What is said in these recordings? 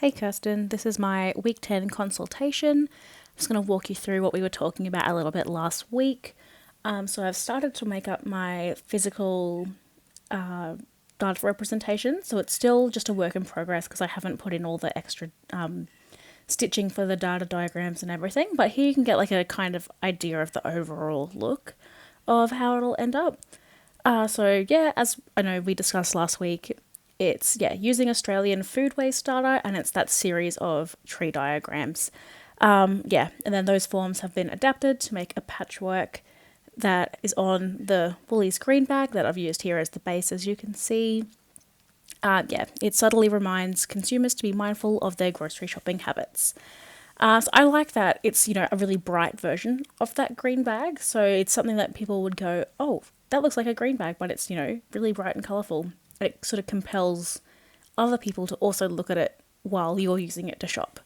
Hey Kirsten, this is my week 10 consultation. I'm just going to walk you through what we were talking about a little bit last week. So I've started to make up my physical data representation. So it's still just a work in progress because I haven't put in all the extra stitching for the data diagrams and everything. But here you can get like a kind of idea of the overall look of how it'll end up. As I know we discussed last week, it's using Australian food waste data, and it's that series of tree diagrams. And then those forms have been adapted to make a patchwork that is on the Woolies green bag that I've used here as the base, as you can see. It subtly reminds consumers to be mindful of their grocery shopping habits. So I like that it's, a really bright version of that green bag. So it's something that people would go, oh, that looks like a green bag, but it's, really bright and colourful. It sort of compels other people to also look at it while you're using it to shop.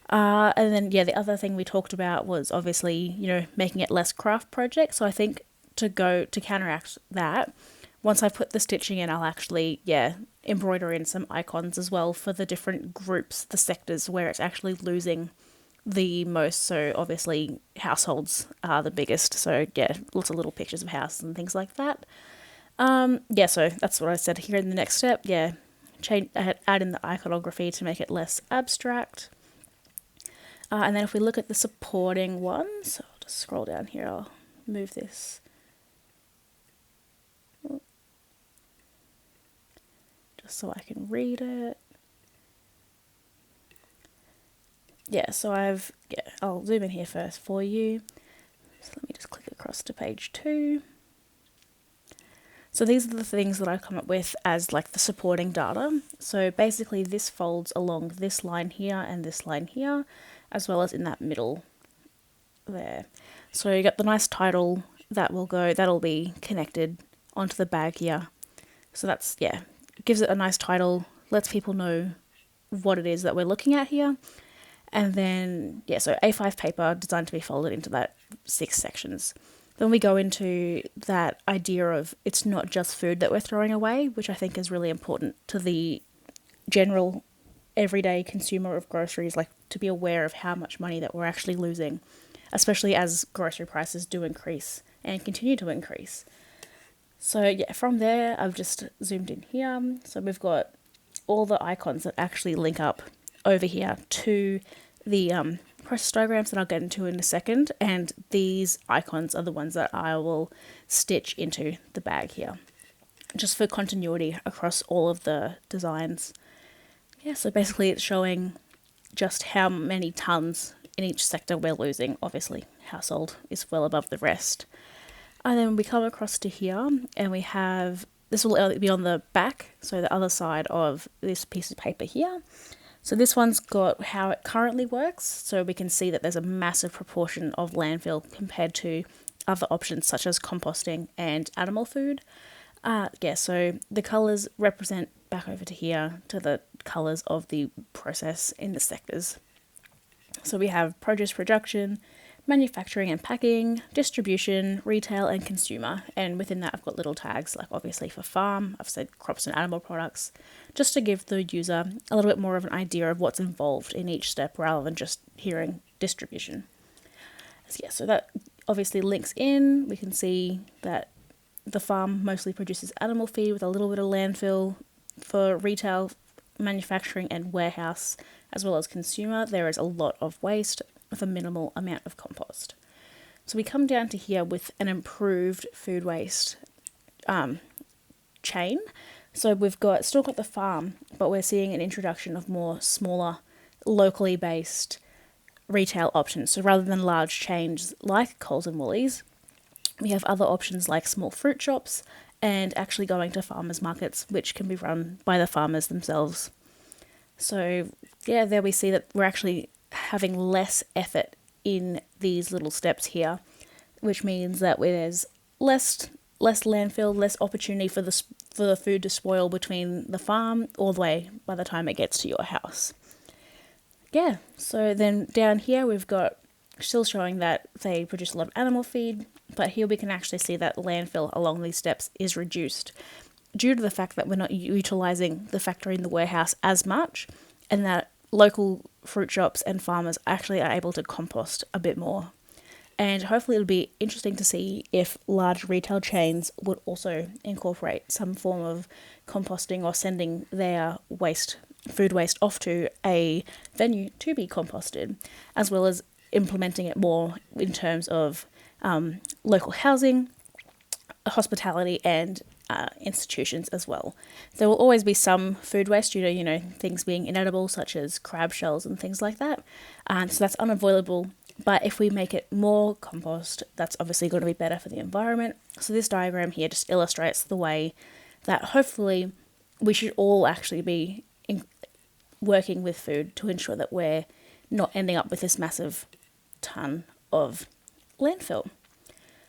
The other thing we talked about was obviously, making it less craft project. So I think to counteract that, once I put the stitching in, I'll actually, embroider in some icons as well for the different groups, the sectors where it's actually losing the most. So obviously households are the biggest. So lots of little pictures of houses and things like that. So that's what I said here in the next step. Add in the iconography to make it less abstract. And then if we look at the supporting ones, so I'll just scroll down here, I'll move this. Just so I can read it. I'll zoom in here first for you. So let me just click across to page 2. So these are the things that I've come up with as like the supporting data. So basically this folds along this line here and this line here, as well as in that middle there. So you got the nice title that'll be connected onto the bag here. So that's, gives it a nice title, lets people know what it is that we're looking at here. And then, so A5 paper designed to be folded into that 6 sections. Then we go into that idea of it's not just food that we're throwing away, which I think is really important to the general everyday consumer of groceries, like to be aware of how much money that we're actually losing, especially as grocery prices do increase and continue to increase. So from there, I've just zoomed in here. So we've got all the icons that actually link up over here to the process diagrams that I'll get into in a second, and these icons are the ones that I will stitch into the bag here, just for continuity across all of the designs. So basically it's showing just how many tons in each sector we're losing. Obviously, household is well above the rest. And then we come across to here, and we have, this will be on the back, so the other side of this piece of paper here. So this one's got how it currently works, so we can see that there's a massive proportion of landfill compared to other options such as composting and animal food. So the colours represent back over to here to the colours of the process in the sectors. So we have produce production, manufacturing and packing, distribution, retail and consumer. And within that I've got little tags, like obviously for farm, I've said crops and animal products, just to give the user a little bit more of an idea of what's involved in each step rather than just hearing distribution. So that obviously links in. We can see that the farm mostly produces animal feed with a little bit of landfill. For retail, manufacturing and warehouse, as well as consumer, there is a lot of waste with a minimal amount of compost. So we come down to here with an improved food waste chain. So we've still got the farm, but we're seeing an introduction of more smaller, locally based retail options. So rather than large chains like Coles and Woolies, we have other options like small fruit shops and actually going to farmers markets, which can be run by the farmers themselves. So there we see that we're actually having less effort in these little steps here, which means that there's less landfill, less opportunity for the food to spoil between the farm all the way by the time it gets to your house. So then down here we've got still showing that they produce a lot of animal feed, but here we can actually see that landfill along these steps is reduced due to the fact that we're not utilising the factory in the warehouse as much, and that local fruit shops and farmers actually are able to compost a bit more. And hopefully it'll be interesting to see if large retail chains would also incorporate some form of composting or sending their food waste off to a venue to be composted, as well as implementing it more in terms of local housing, hospitality, and institutions as well. There will always be some food waste due to, things being inedible, such as crab shells and things like that. So that's unavoidable. But if we make it more compost, that's obviously going to be better for the environment. So this diagram here just illustrates the way that hopefully we should all actually be working with food to ensure that we're not ending up with this massive ton of landfill.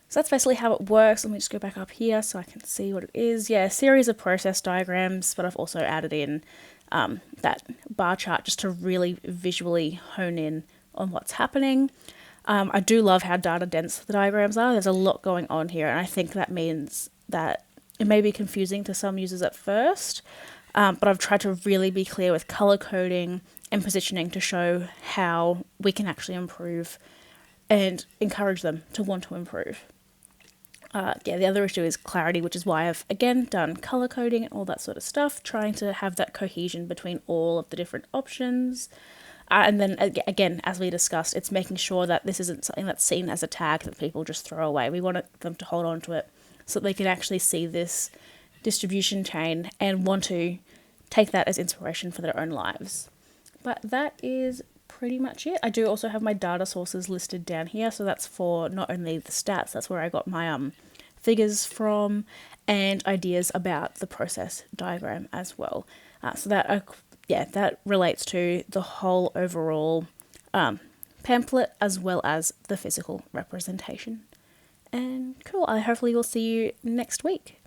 So that's basically how it works. Let me just go back up here so I can see what it is. Yeah, a series of process diagrams, but I've also added in that bar chart just to really visually hone in on what's happening. I do love how data dense the diagrams are. There's a lot going on here, and I think that means that it may be confusing to some users at first, but I've tried to really be clear with color coding and positioning to show how we can actually improve and encourage them to want to improve. The other issue is clarity, which is why I've, again, done color coding and all that sort of stuff, trying to have that cohesion between all of the different options. And then, again, as we discussed, it's making sure that this isn't something that's seen as a tag that people just throw away. We want them to hold on to it so that they can actually see this distribution chain and want to take that as inspiration for their own lives. But that is pretty much it. I do also have my data sources listed down here. So that's for not only the stats, that's where I got my figures from, and ideas about the process diagram as well. So that relates to the whole overall pamphlet as well as the physical representation. And cool, I hopefully will see you next week.